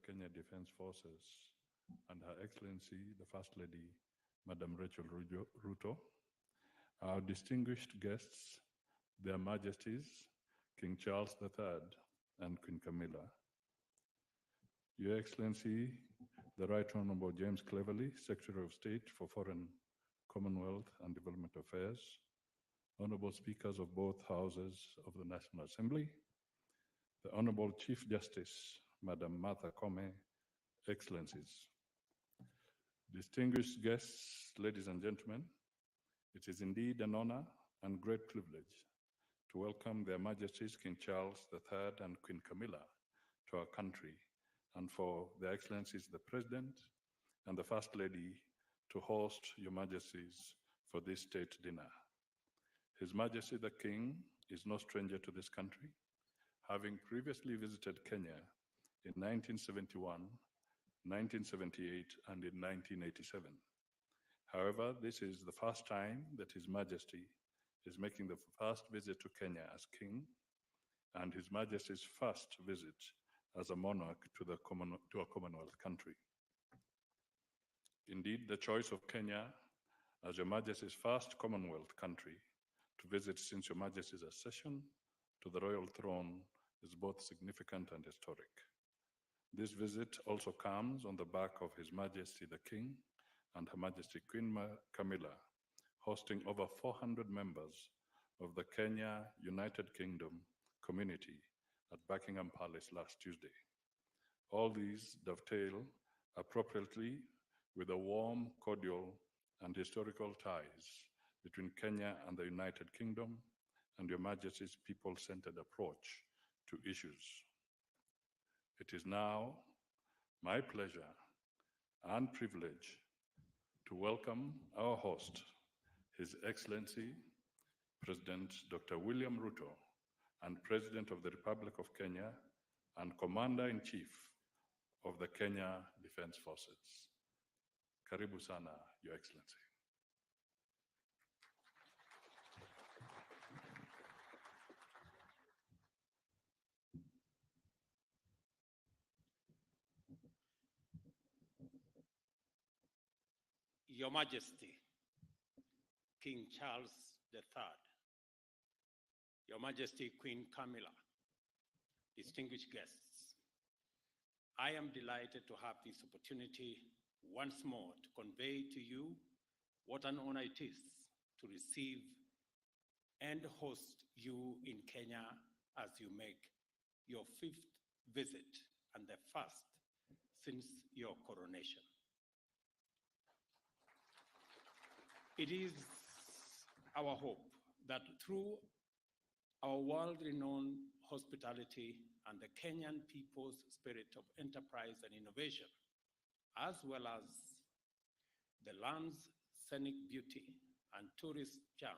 Kenya Defense Forces, and Her Excellency, the First Lady, Madam Rachel Ruto, our distinguished guests, Their Majesties, King Charles III and Queen Camilla, Your Excellency, the Right Honorable James Cleverly, Secretary of State for Foreign, Commonwealth and Development Affairs, Honorable Speakers of both Houses of the National Assembly, the Honorable Chief Justice, Madam Martha Koome, Excellencies, distinguished guests, ladies and gentlemen, it is indeed an honor and great privilege to welcome Their Majesties King Charles III and Queen Camilla to our country, and for Their Excellencies the President and the First Lady to host Your Majesties for this state dinner. His Majesty the King is no stranger to this country, having previously visited Kenya in 1971, 1978, and in 1987. However, this is the first time that His Majesty is making the first visit to Kenya as King, and His Majesty's first visit as a monarch to a Commonwealth country. Indeed, the choice of Kenya as Your Majesty's first Commonwealth country to visit since Your Majesty's accession to the royal throne is both significant and historic. This visit also comes on the back of His Majesty the King and Her Majesty Queen Camilla hosting over 400 members of the Kenya United Kingdom community at Buckingham Palace last Tuesday. All these dovetail appropriately with the warm, cordial, and historical ties between Kenya and the United Kingdom and Your Majesty's people-centered approach to issues. It is now my pleasure and privilege to welcome our host, His Excellency, President Dr. William Ruto, and President of the Republic of Kenya and Commander-in-Chief of the Kenya Defense Forces. Karibu sana, Your Excellency. Your Majesty, King Charles III, Your Majesty Queen Camilla, distinguished guests, I am delighted to have this opportunity once more to convey to you what an honor it is to receive and host you in Kenya as you make your 5th visit and the first since your coronation. It is our hope that through our world-renowned hospitality and the Kenyan people's spirit of enterprise and innovation, as well as the land's scenic beauty and tourist charm,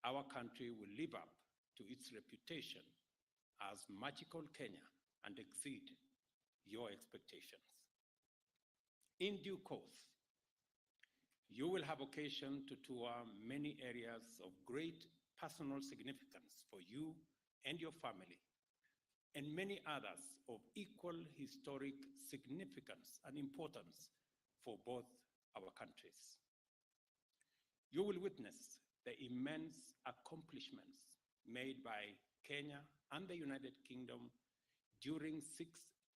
our country will live up to its reputation as magical Kenya and exceed your expectations. In due course, you will have occasion to tour many areas of great personal significance for you and your family, and many others of equal historic significance and importance for both our countries. You will witness the immense accomplishments made by Kenya and the United Kingdom during 6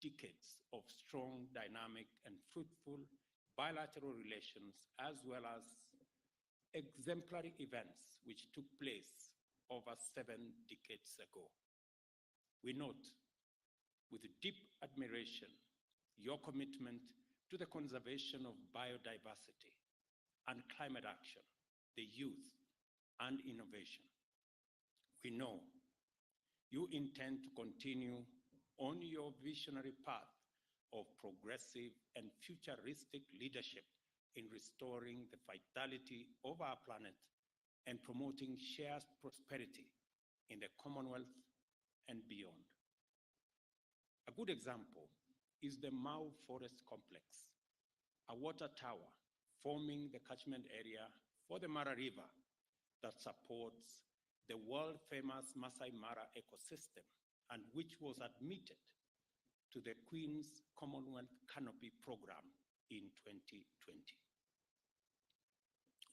decades of strong, dynamic, and fruitful bilateral relations, as well as exemplary events which took place over 7 decades ago. We note with deep admiration your commitment to the conservation of biodiversity and climate action, the youth, and innovation. We know you intend to continue on your visionary path of progressive and futuristic leadership in restoring the vitality of our planet and promoting shared prosperity in the Commonwealth and beyond. A good example is the Mau Forest Complex, a water tower forming the catchment area for the Mara River that supports the world-famous Masai Mara ecosystem and which was admitted to the Queen's Commonwealth Canopy Program in 2020.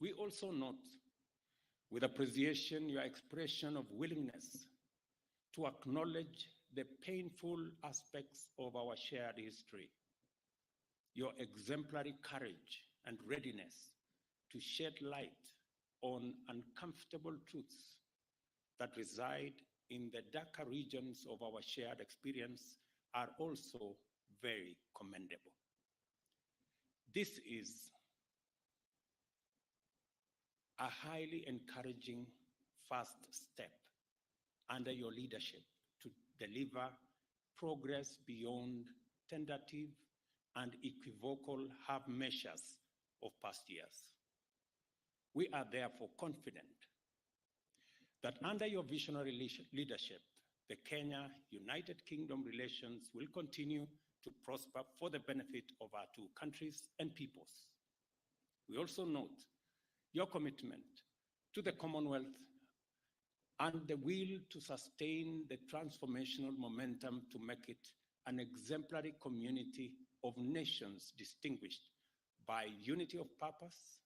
We also note with appreciation your expression of willingness to acknowledge the painful aspects of our shared history, your exemplary courage and readiness to shed light on uncomfortable truths that reside in the darker regions of our shared experience are also very commendable. This is a highly encouraging first step under your leadership to deliver progress beyond tentative and equivocal half measures of past years. We are therefore confident that under your visionary leadership, the Kenya-United Kingdom relations will continue to prosper for the benefit of our two countries and peoples. We also note your commitment to the Commonwealth and the will to sustain the transformational momentum to make it an exemplary community of nations distinguished by unity of purpose,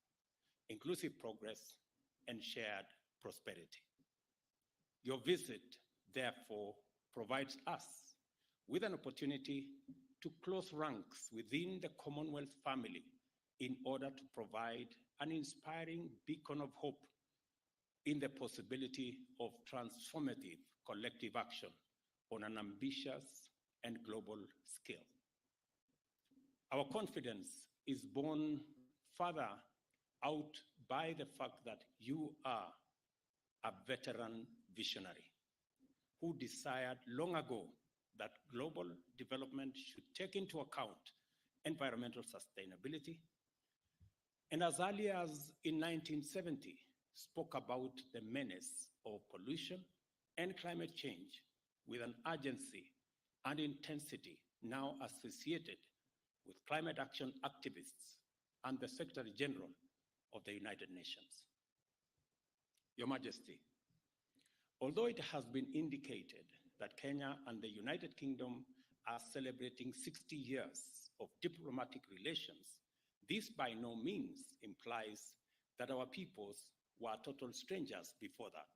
inclusive progress, and shared prosperity. Your visit, therefore, provides us with an opportunity to close ranks within the Commonwealth family in order to provide an inspiring beacon of hope in the possibility of transformative collective action on an ambitious and global scale. Our confidence is borne further out by the fact that you are a veteran visionary who desired long ago that global development should take into account environmental sustainability, and as early as in 1970, spoke about the menace of pollution and climate change with an urgency and intensity now associated with climate action activists and the Secretary General of the United Nations. Your Majesty, although it has been indicated that Kenya and the United Kingdom are celebrating 60 years of diplomatic relations, this by no means implies that our peoples were total strangers before that.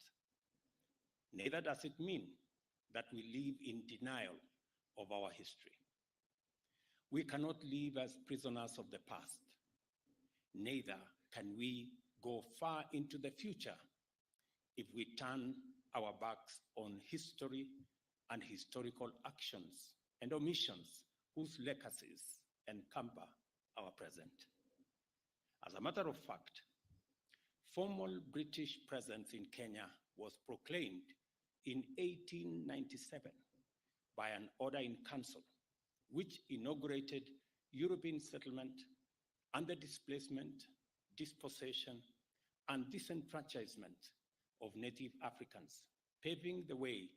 Neither does it mean that we live in denial of our history. We cannot live as prisoners of the past. Neither can we go far into the future if we turn our backs on history and historical actions and omissions whose legacies encumber our present. As a matter of fact, formal British presence in Kenya was proclaimed in 1897 by an order in council, which inaugurated European settlement and the displacement, dispossession, and disenfranchisement of native Africans, paving the way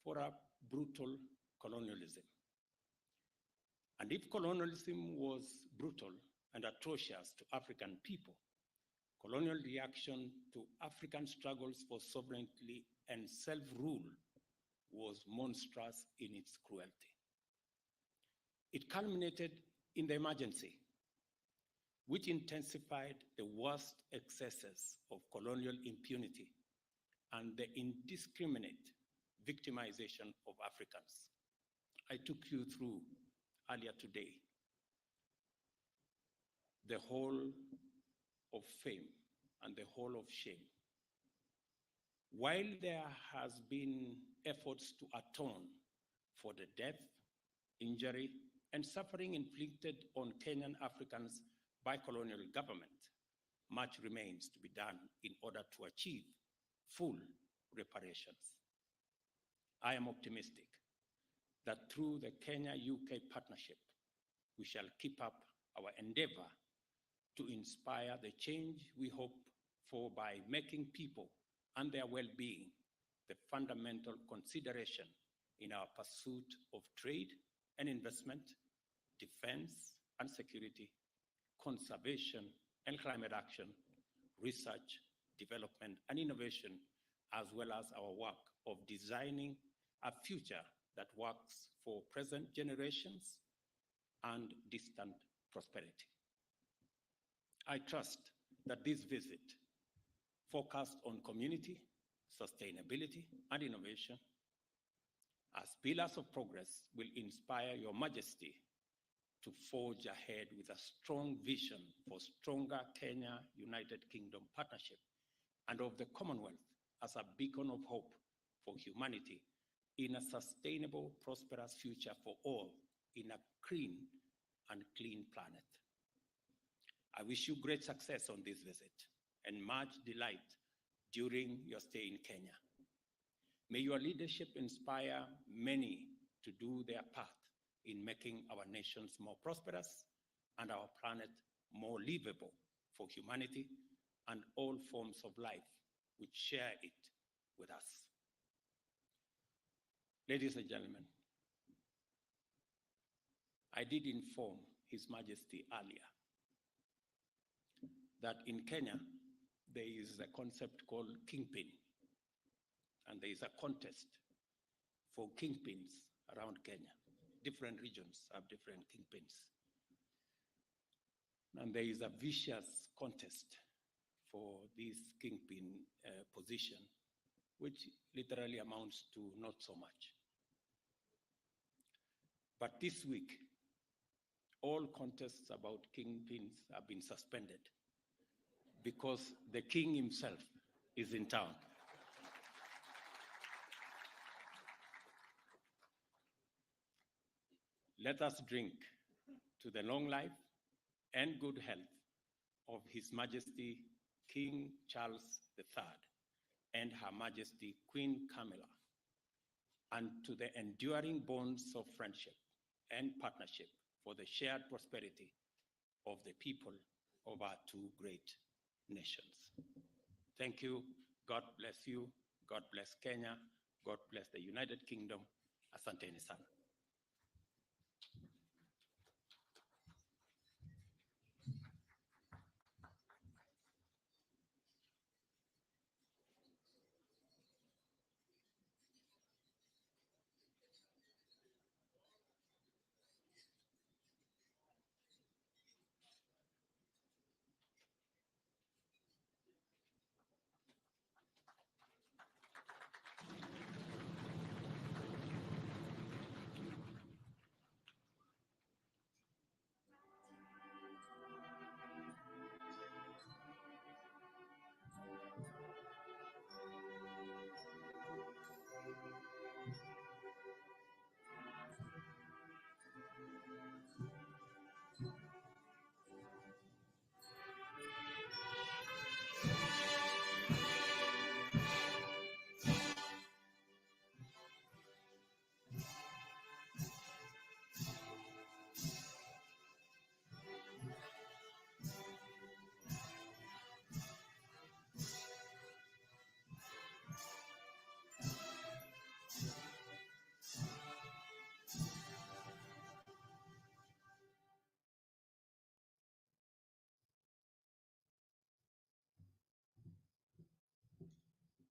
for a brutal colonialism. And if colonialism was brutal and atrocious to African people, colonial reaction to African struggles for sovereignty and self-rule was monstrous in its cruelty. It culminated in the emergency, which intensified the worst excesses of colonial impunity and the indiscriminate victimization of Africans. I took you through earlier today the whole of fame and the whole of shame. While there has been efforts to atone for the death, injury, and suffering inflicted on Kenyan Africans by colonial government, much remains to be done in order to achieve full reparations. I am optimistic that through the Kenya-UK partnership, we shall keep up our endeavor to inspire the change we hope for by making people and their well-being the fundamental consideration in our pursuit of trade and investment, defense and security, conservation and climate action, research, development and innovation, as well as our work of designing a future that works for present generations and distant prosperity. I trust that this visit, focused on community, sustainability, and innovation, as pillars of progress, will inspire Your Majesty to forge ahead with a strong vision for stronger Kenya-United Kingdom partnership and of the Commonwealth as a beacon of hope for humanity in a sustainable, prosperous future for all in a green and clean planet. I wish you great success on this visit and much delight during your stay in Kenya. May your leadership inspire many to do their part in making our nations more prosperous and our planet more livable for humanity and all forms of life which share it with us. Ladies and gentlemen, I did inform His Majesty earlier that in Kenya, there is a concept called kingpin, and there is a contest for kingpins around Kenya. Different regions have different kingpins. And there is a vicious contest for this kingpin position, which literally amounts to not so much. But this week, all contests about kingpins have been suspended because the king himself is in town. Let us drink to the long life and good health of His Majesty King Charles III and Her Majesty Queen Camilla, and to the enduring bonds of friendship and partnership for the shared prosperity of the people of our two great nations. Thank you. God bless you. God bless Kenya. God bless the United Kingdom. Asanteni sana.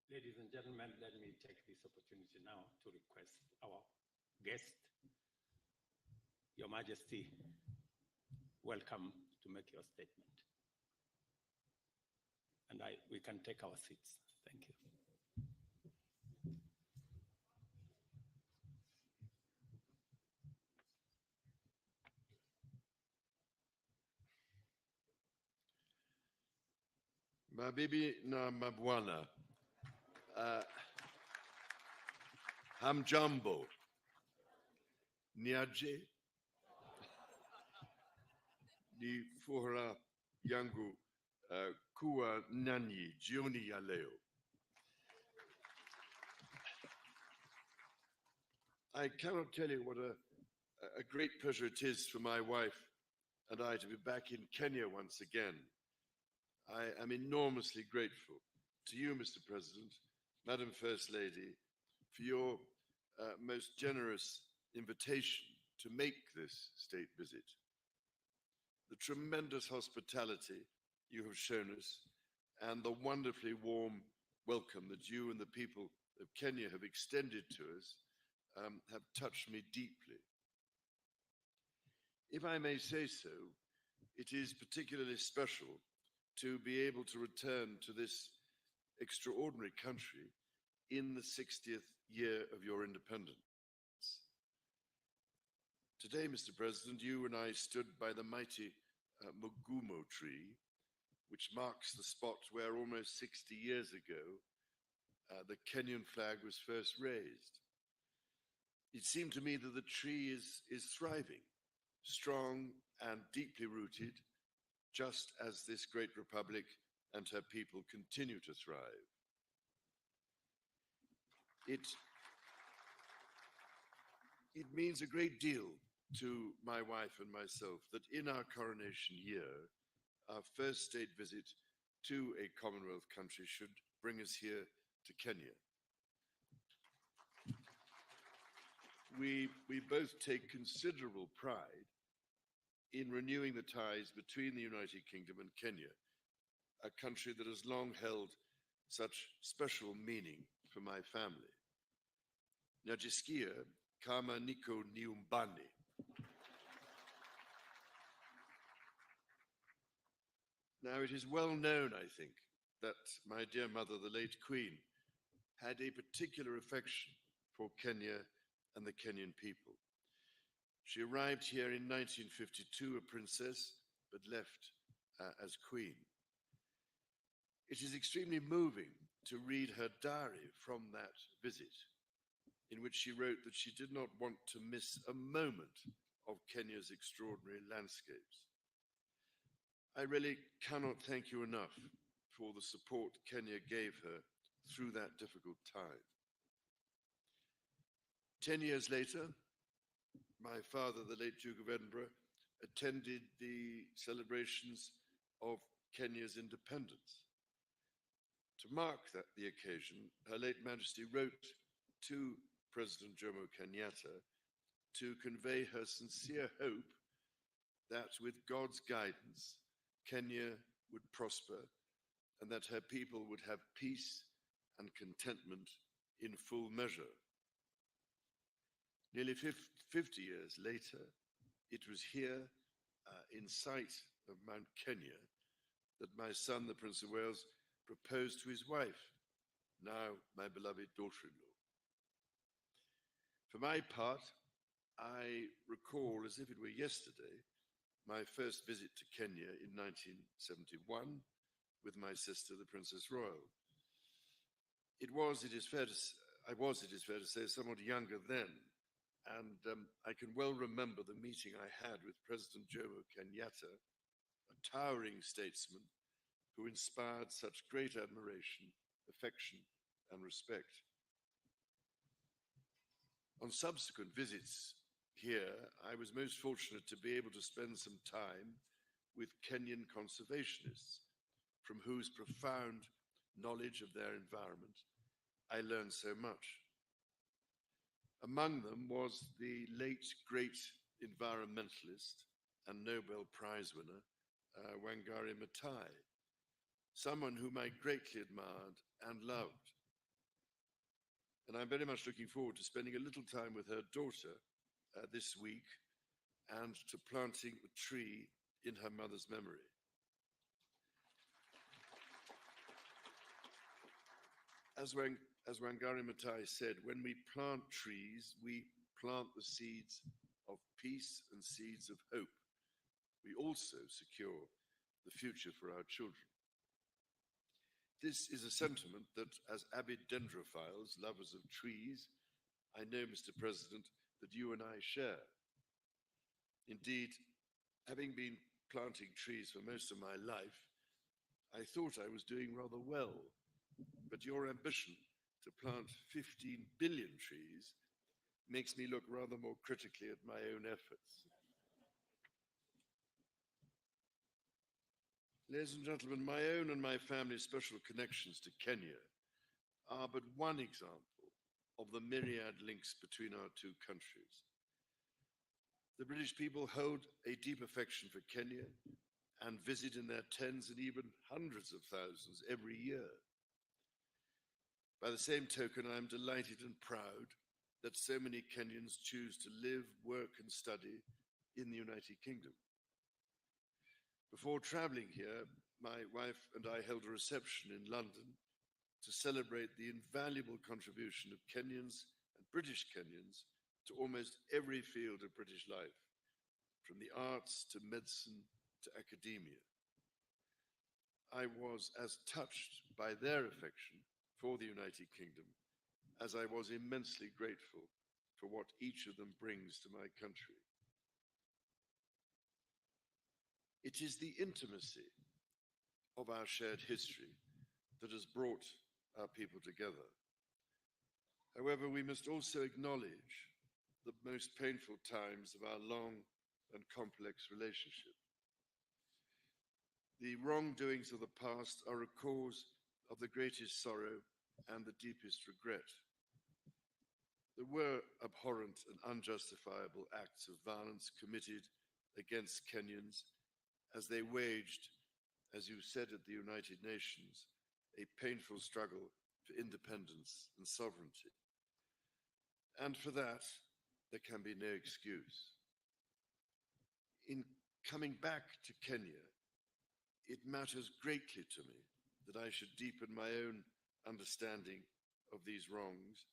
Ladies and gentlemen, let me take this opportunity now to request our guest, Your Majesty, welcome to make your statement. And we can take our seats. Thank you. Mabibi na mabwana, hamjambo, niaje, ni furaha yangu kuwa nanyi jioni ya leo. I cannot tell you what a great pleasure it is for my wife and I to be back in Kenya once again. I am enormously grateful to you, Mr. President, Madam First Lady, for your most generous invitation to make this state visit. The tremendous hospitality you have shown us and the wonderfully warm welcome that you and the people of Kenya have extended to us have touched me deeply. If I may say so, it is particularly special to be able to return to this extraordinary country in the 60th year of your independence. Today, Mr. President, you and I stood by the mighty Mugumo tree, which marks the spot where almost 60 years ago the Kenyan flag was first raised. It seemed to me that the tree is thriving, strong and deeply rooted, just as this great republic and her people continue to thrive. It means a great deal to my wife and myself that in our coronation year, our first state visit to a Commonwealth country should bring us here to Kenya. We both take considerable pride in renewing the ties between the United Kingdom and Kenya, a country that has long held such special meaning for my family. Najisikia kama niko nyumbani. Now, it is well known, I think, that my dear mother, the late Queen, had a particular affection for Kenya and the Kenyan people. She arrived here in 1952, a princess, but left as Queen. It is extremely moving to read her diary from that visit, in which she wrote that she did not want to miss a moment of Kenya's extraordinary landscapes. I really cannot thank you enough for the support Kenya gave her through that difficult time. 10 years later, my father, the late Duke of Edinburgh, attended the celebrations of Kenya's independence. To mark the occasion, Her late Majesty wrote to President Jomo Kenyatta to convey her sincere hope that with God's guidance, Kenya would prosper and that her people would have peace and contentment in full measure. Nearly 50 years later, it was here in sight of Mount Kenya that my son, the Prince of Wales, proposed to his wife, now my beloved daughter-in-law. For my part, I recall as if it were yesterday my first visit to Kenya in 1971 with my sister, the Princess Royal. I was, it is fair to say, somewhat younger then, and I can well remember the meeting I had with President Jomo Kenyatta, a towering statesman who inspired such great admiration, affection, and respect. On subsequent visits here, I was most fortunate to be able to spend some time with Kenyan conservationists, from whose profound knowledge of their environment I learned so much. Among them was the late great environmentalist and Nobel Prize winner, Wangari Maathai, someone whom I greatly admired and loved. And I'm very much looking forward to spending a little time with her daughter this week and to planting a tree in her mother's memory. As Wangari Maathai said, when we plant trees, we plant the seeds of peace and seeds of hope. We also secure the future for our children. This is a sentiment that, as avid dendrophiles, lovers of trees, I know, Mr. President, that you and I share. Indeed, having been planting trees for most of my life, I thought I was doing rather well. But your ambition to plant 15 billion trees makes me look rather more critically at my own efforts. Ladies and gentlemen, my own and my family's special connections to Kenya are but one example of the myriad links between our two countries. The British people hold a deep affection for Kenya and visit in their tens and even hundreds of thousands every year. By the same token, I am delighted and proud that so many Kenyans choose to live, work, and study in the United Kingdom. Before traveling here, my wife and I held a reception in London to celebrate the invaluable contribution of Kenyans and British Kenyans to almost every field of British life, from the arts to medicine to academia. I was as touched by their affection for the United Kingdom as I was immensely grateful for what each of them brings to my country. It is the intimacy of our shared history that has brought our people together. However, we must also acknowledge the most painful times of our long and complex relationship. The wrongdoings of the past are a cause of the greatest sorrow and the deepest regret. There were abhorrent and unjustifiable acts of violence committed against Kenyans as they waged, as you said at the United Nations, a painful struggle for independence and sovereignty. And for that, there can be no excuse. In coming back to Kenya, it matters greatly to me that I should deepen my own understanding of these wrongs,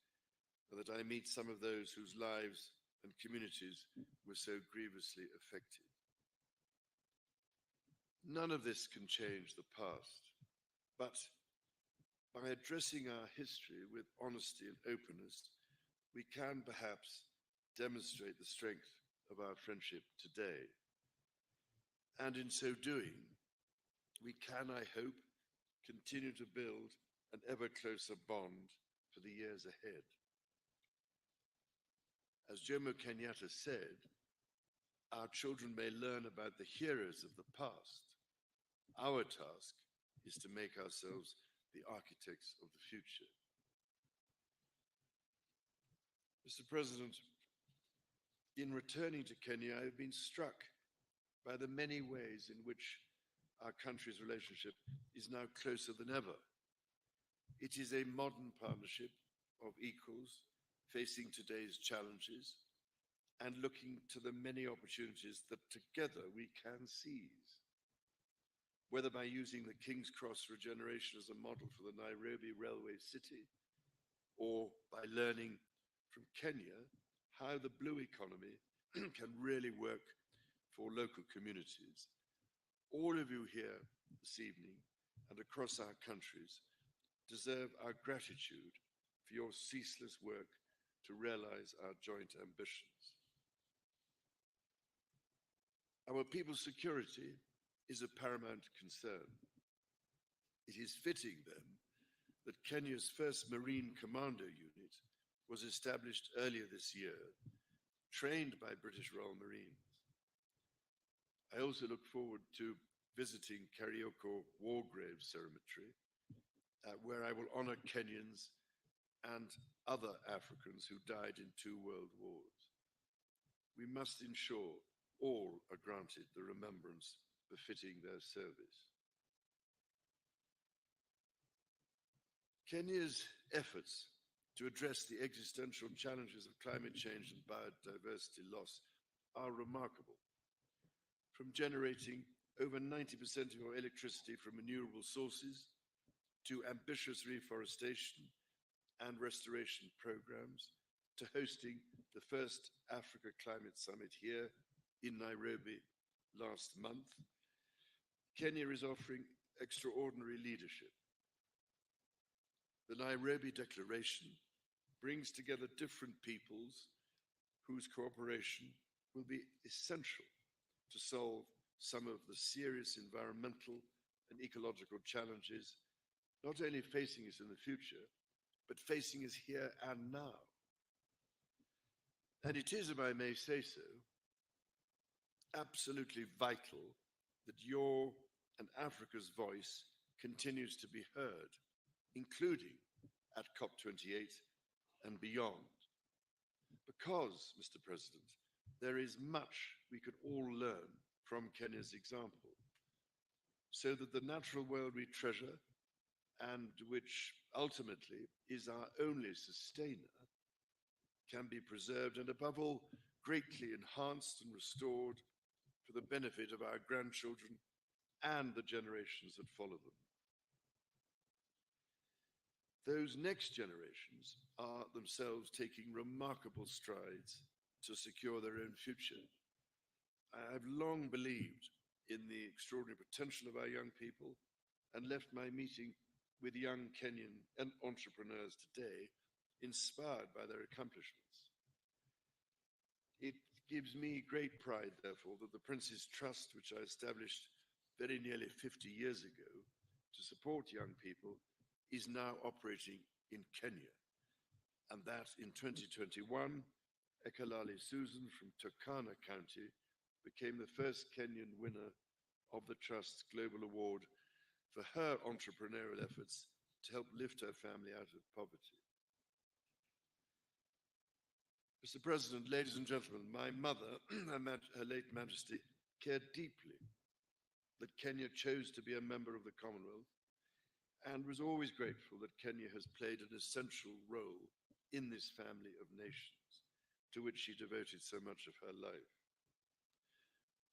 and that I meet some of those whose lives and communities were so grievously affected. None of this can change the past, but by addressing our history with honesty and openness, we can perhaps demonstrate the strength of our friendship today. And in so doing, we can, I hope, continue to build an ever closer bond for the years ahead. As Jomo Kenyatta said, our children may learn about the heroes of the past. Our task is to make ourselves the architects of the future. Mr. President, in returning to Kenya, I have been struck by the many ways in which our country's relationship is now closer than ever. It is a modern partnership of equals facing today's challenges and looking to the many opportunities that together we can seize. Whether by using the King's Cross regeneration as a model for the Nairobi railway city, or by learning from Kenya how the blue economy can really work for local communities. All of you here this evening and across our countries deserve our gratitude for your ceaseless work to realize our joint ambitions. Our people's security is a paramount concern. It is fitting, then, that Kenya's first Marine Commando Unit was established earlier this year, trained by British Royal Marines. I also look forward to visiting Karioko War Grave Cemetery, where I will honor Kenyans and other Africans who died in 2 world wars. We must ensure all are granted the remembrance befitting their service. Kenya's efforts to address the existential challenges of climate change and biodiversity loss are remarkable. From generating over 90% of our electricity from renewable sources to ambitious reforestation and restoration programs, to hosting the first Africa Climate Summit here in Nairobi last month, Kenya is offering extraordinary leadership. The Nairobi Declaration brings together different peoples whose cooperation will be essential to solve some of the serious environmental and ecological challenges not only facing us in the future, but facing us here and now. And it is, if I may say so, absolutely vital that your and Africa's voice continues to be heard, including at COP28 and beyond. Because, Mr. President, there is much we could all learn from Kenya's example, so that the natural world we treasure, and which ultimately is our only sustainer, can be preserved and, above all, greatly enhanced and restored for the benefit of our grandchildren and the generations that follow them. Those next generations are themselves taking remarkable strides to secure their own future. I've long believed in the extraordinary potential of our young people and left my meeting with young Kenyan entrepreneurs today inspired by their accomplishments. It gives me great pride, therefore, that the Prince's Trust, which I established very nearly 50 years ago to support young people, is now operating in Kenya, and that in 2021, Ekalali Susan from Turkana County became the first Kenyan winner of the Trust's Global Award for her entrepreneurial efforts to help lift her family out of poverty. Mr. President, ladies and gentlemen, my mother, Her late Majesty, cared deeply that Kenya chose to be a member of the Commonwealth and was always grateful that Kenya has played an essential role in this family of nations to which she devoted so much of her life.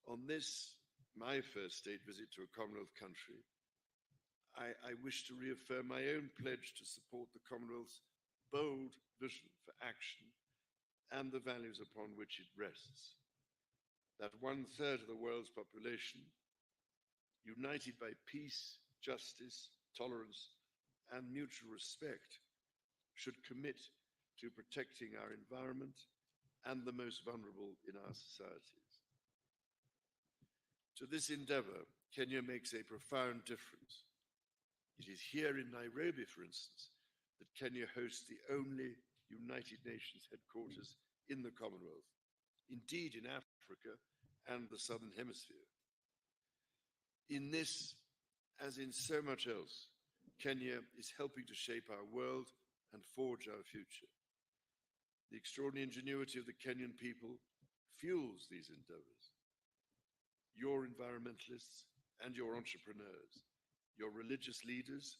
On this, my first state visit to a Commonwealth country, I wish to reaffirm my own pledge to support the Commonwealth's bold vision for action and the values upon which it rests. That 1/3 of the world's population, united by peace, justice, tolerance, and mutual respect, should commit to protecting our environment and the most vulnerable in our societies. To this endeavor, Kenya makes a profound difference. It is here in Nairobi, for instance, that Kenya hosts the only United Nations headquarters in the Commonwealth, indeed in Africa and the Southern Hemisphere. In this, as in so much else, Kenya is helping to shape our world and forge our future. The extraordinary ingenuity of the Kenyan people fuels these endeavors. Your environmentalists and your entrepreneurs, your religious leaders,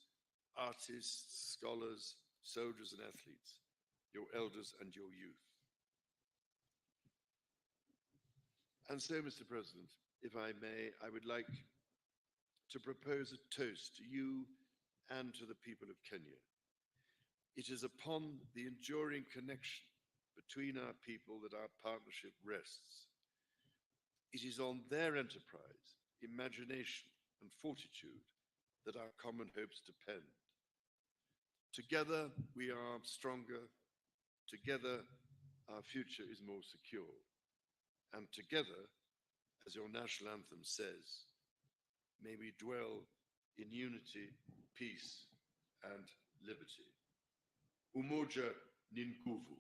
artists, scholars, soldiers and athletes, your elders and your youth. And so, Mr. President, if I may, I would like to propose a toast to you and to the people of Kenya. It is upon the enduring connection between our people that our partnership rests. It is on their enterprise, imagination, and fortitude that our common hopes depend. Together, we are stronger. Together, our future is more secure. And together, as your national anthem says, may we dwell in unity, peace, and liberty. Umoja ni nguvu.